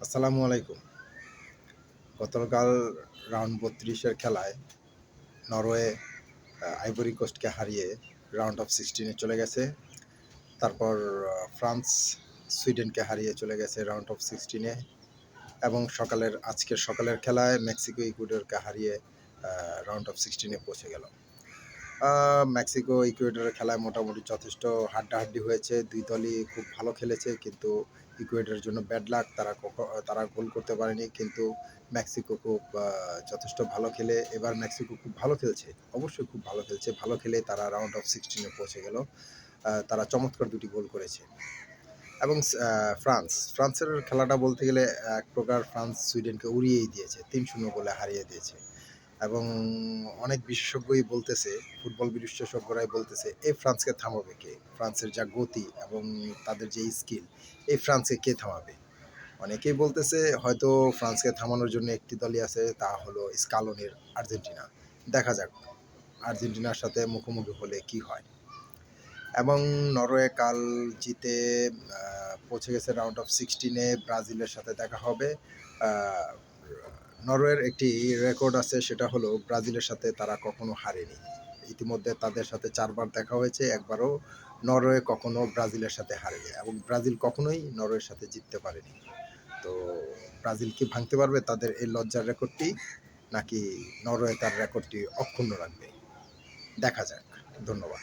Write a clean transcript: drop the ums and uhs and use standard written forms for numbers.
আসসালামু আলাইকুম। গতকাল রাউন্ড ৩২-এর খেলায় নরওয়ে আইভরি কোস্টকে হারিয়ে রাউন্ড অফ 16-এ চলে গেছে। তারপর ফ্রান্স সুইডেনকে হারিয়ে চলে গেছে রাউন্ড অফ 16-এ এবং আজকের সকালের খেলায় মেক্সিকো ইকুয়েডরকে হারিয়ে রাউন্ড অফ 16-এ পৌঁছে গেল। মেক্সিকো ইকুয়েডরের খেলায় মোটামুটি যথেষ্ট হাড্ডাহাড্ডি হয়েছে। ২ দলই খুব ভালো খেলেছে, কিন্তু ইকুয়েডরের জন্য ব্যাড লাক, তারা গোল করতে পারেনি। কিন্তু মেক্সিকো খুব যথেষ্ট ভালো খেলে এবার মেক্সিকো খুব ভালো খেলছে। অবশ্যই খুব ভালো খেলছে। ভালো খেলে তারা রাউন্ড অফ 16 এ পৌঁছে গেল। তারা চমৎকার ২ টি গোল করেছে। এবং ফ্রান্সের খেলাটা বলতে গেলে এক প্রকার ফ্রান্স সুইডেনকে উড়িয়েই দিয়েছে। ৩-০ গোলে হারিয়ে দিয়েছে। এবং অনেক বিশেষজ্ঞই বলতেছে, ফুটবল বিশেষজ্ঞরাই বলতেছে, এই ফ্রান্সকে থামাবে কে? ফ্রান্সের যা গতি এবং তাদের যে স্কিল, এই ফ্রান্সকে কে থামাবে? অনেকেই বলতেছে হয়তো ফ্রান্সকে থামানোর জন্য একটি দলই আছে, তা হলো স্কালোনির আর্জেন্টিনা। দেখা যাক আর্জেন্টিনার সাথে মুখোমুখি হলে কি হয়। এবং নরওয়ে কাল জিতে পৌঁছে গেছে রাউন্ড অফ 16-এ। ব্রাজিলের সাথে দেখা হবে। নরওয়ের একটি রেকর্ড আছে, সেটা হলো ব্রাজিলের সাথে তারা কখনো হারেনি। ইতিমধ্যে তাদের সাথে ৪ বার দেখা হয়েছে, একবারও নরওয়ে কখনো ব্রাজিলের সাথে হারেনি এবং ব্রাজিল কখনোই নরওয়ের সাথে জিততে পারেনি। তো ব্রাজিল কি ভাঙতে পারবে তাদের এই লজ্জার রেকর্ডটি, নাকি নরওয়ে তার রেকর্ডটি অক্ষুণ্ণ রাখবে? দেখা যাক। ধন্যবাদ।